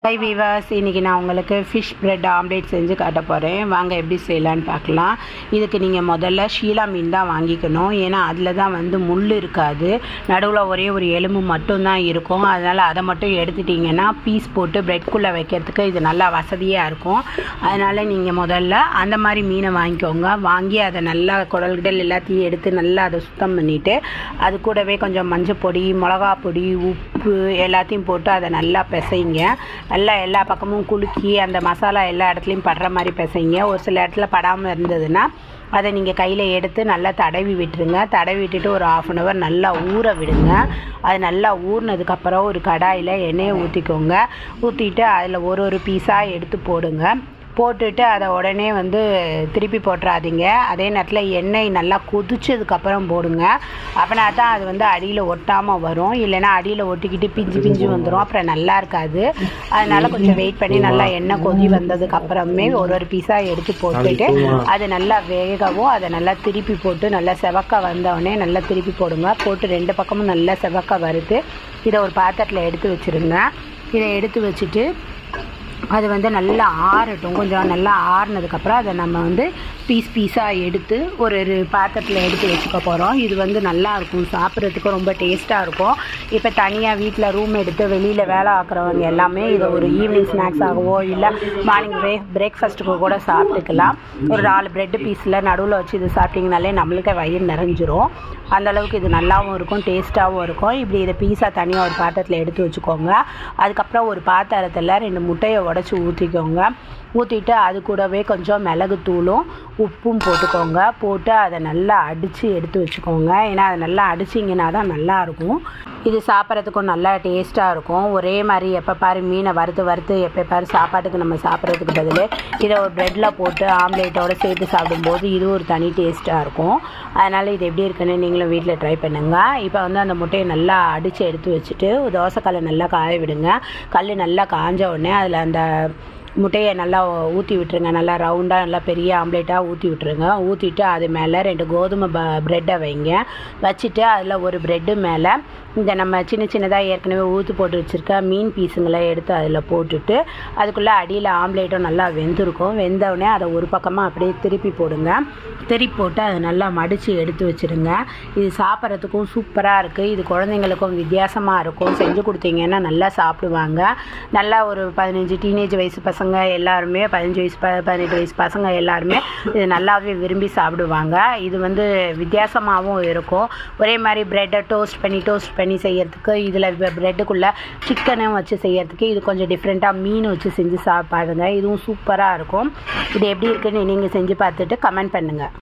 High viewers, இன்றைக்கி நான் உங்களுக்கு ஃபிஷ் பிரெட் ஆம்லேட் செஞ்சு காட்ட போகிறேன். வாங்க எப்படி செய்யலான்னு பார்க்கலாம். இதுக்கு நீங்கள் முதல்ல ஷீலா மீன் தான் வாங்கிக்கணும். ஏன்னா அதில் தான் முள் இருக்காது, நடுவில் ஒரே ஒரு எலும்பு மட்டும்தான் இருக்கும். அதனால் அதை மட்டும் எடுத்துட்டிங்கன்னா பீஸ் போட்டு பிரெட்குள்ளே வைக்கிறதுக்கு இது நல்லா வசதியாக இருக்கும். அதனால் நீங்கள் முதல்ல அந்த மாதிரி மீனை வாங்கிக்கோங்க. வாங்கி அதை நல்லா குடல் கிடல் எல்லாத்தையும் எடுத்து நல்லா அதை சுத்தம் பண்ணிவிட்டு அது கூடவே கொஞ்சம் மஞ்சள் பொடி, மிளகா பொடி, உப்பு எல்லாத்தையும் போட்டு அதை நல்லா பிசைங்க. நல்லா எல்லா பக்கமும் குலுக்கி அந்த மசாலா எல்லா இடத்துலையும் படுற மாதிரி பிசைங்க. ஒரு சில இடத்துல படாமல் இருந்ததுன்னா அதை நீங்கள் கையில் எடுத்து நல்லா தடவி விட்டுருங்க. தடவி விட்டுட்டு ஒரு 1/2 hour நல்லா ஊற விடுங்க. அது நல்லா ஊறினதுக்கப்புறம் ஒரு கடாயில் எண்ணெயை ஊற்றிக்கோங்க. ஊற்றிட்டு அதில் ஒரு பீஸாக எடுத்து போடுங்க. போட்டுட்டு அதை உடனே திருப்பி போட்டுறாதீங்க. அதே நேரத்தில் எண்ணெய் நல்லா கொதிச்சதுக்கப்புறம் போடுங்க. அப்படின்னா தான் அது அடியில் ஒட்டாமல் வரும். இல்லைன்னா அடியில் ஒட்டிக்கிட்டு பிஞ்சு வந்துடும், அப்புறம் நல்லா இருக்காது. அதனால் கொஞ்சம் வெயிட் பண்ணி நல்லா எண்ணெய் கொதி வந்ததுக்கப்புறமே ஒரு பீஸாக எடுத்து போட்டுட்டு அது நல்லா வேகவும் அதை நல்லா திருப்பி போட்டு நல்லா செவக்க வந்தோடனே நல்லா திருப்பி போடுங்க. போட்டு 2 பக்கமும் நல்லா செவக்க வறுத்து இதை ஒரு பாத்திரத்தில் எடுத்து வச்சுருங்க. இதை எடுத்து வச்சுட்டு அது நல்லா ஆறட்டும். கொஞ்சம் நல்லா ஆறினதுக்கப்புறம் அதை நம்ம பீஸாக எடுத்து ஒரு பாத்திரத்தில் எடுத்து வச்சுக்க போகிறோம். இது நல்லாயிருக்கும், சாப்பிட்றதுக்கு ரொம்ப டேஸ்ட்டாக இருக்கும். இப்போ தனியாக வீட்டில் ரூம் எடுத்து வெளியில் வேலை ஆக்குறவங்க எல்லாமே இதை ஒரு ஈவினிங் ஸ்நாக்ஸாகவோ இல்லை மார்னிங் பிரேக்ஃபாஸ்ட்டுக்கு கூட சாப்பிட்டுக்கலாம். ஒரு 4 பிரெட் பீஸில் நடுவில் வச்சு இது சாப்பிட்டிங்கனாலே நம்மளுக்கு வயிறு நிறைஞ்சிரும். அந்தளவுக்கு இது நல்லாவும் இருக்கும், டேஸ்ட்டாகவும் இருக்கும். இப்படி இதை பீஸாக தனியாக ஒரு பாத்திரத்தில் எடுத்து வச்சுக்கோங்க. அதுக்கப்புறம் ஒரு பாத்திரத்தில் 2 முட்டையை உடச்சி ஊற்றிக்கோங்க. ஊற்றிட்டு அது கூடவே கொஞ்சம் மிளகுத்தூளும் உப்பும் போட்டுக்கோங்க. போட்டு அதை நல்லா அடித்து எடுத்து வச்சுக்கோங்க. ஏன்னா அதை நல்லா அடிச்சிங்கன்னா தான் நல்லாயிருக்கும். இது சாப்பிட்றதுக்கும் நல்லா டேஸ்ட்டாக இருக்கும். ஒரே மாதிரி எப்போ பாரு மீனை வறுத்து எப்போ பாரு சாப்பாட்டுக்கு நம்ம சாப்பிட்றதுக்கு பதில் இதை ஒரு ப்ரெட்டில் போட்டு ஆம்லேட்டோடு சேர்த்து சாப்பிடும்போது இது ஒரு தனி டேஸ்ட்டாக இருக்கும். அதனால் இது எப்படி இருக்குன்னு நீங்களும் வீட்டில் ட்ரை பண்ணுங்கள். இப்போ அந்த முட்டையை நல்லா அடித்து எடுத்து வச்சுட்டு தோசைக்கல்லை நல்லா காய விடுங்க. கல் நல்லா காஞ்ச உடனே அதில் அந்த முட்டையை நல்லா ஊற்றி விட்டுருங்க. நல்லா ரவுண்டாக நல்லா பெரிய ஆம்லேட்டாக ஊற்றி விட்டுருங்க. ஊற்றிட்டு அது மேலே 2 கோதுமை ப்ரெட்டை வைங்க. வச்சுட்டு அதில் ஒரு ப்ரெட்டு மேலே இந்த நம்ம சின்னதாக ஏற்கனவே ஊற்றி போட்டு வச்சுருக்க மீன் பீஸுங்களை எடுத்து அதில் போட்டுட்டு அதுக்குள்ளே அடியில் ஆம்லேட்டும் நல்லா வெந்திருக்கும். வெந்தவுடனே அதை ஒரு பக்கமாக அப்படியே திருப்பி போடுங்க. திருப்பி போட்டு அதை நல்லா மடித்து எடுத்து வச்சுருங்க. இது சாப்பிட்றதுக்கும் சூப்பராக இருக்குது. இது குழந்தைங்களுக்கும் வித்தியாசமாக இருக்கும். செஞ்சு கொடுத்தீங்கன்னா நல்லா சாப்பிடுவாங்க. நல்லா ஒரு 15 டீனேஜ் வயசு பசங்க எல்லாருமே, 15 வயசு 18 வயசு பசங்க எல்லாருமே இது நல்லாவே விரும்பி சாப்பிடுவாங்க. இது வித்தியாசமாகவும் இருக்கும். ஒரே மாதிரி ப்ரெட்டை டோஸ்ட் பண்ணி செய்யறதுக்கு, இதில் ப்ரெட்டுக்குள்ளே சிக்கனும் வச்சு செய்யறதுக்கு இது கொஞ்சம் டிஃப்ரெண்ட்டாக மீன் வச்சு செஞ்சு சாப்பிடுங்க. இதுவும் சூப்பராக இருக்கும். இது எப்படி இருக்குன்னு நீங்கள் செஞ்சு பார்த்துட்டு கமெண்ட் பண்ணுங்கள்.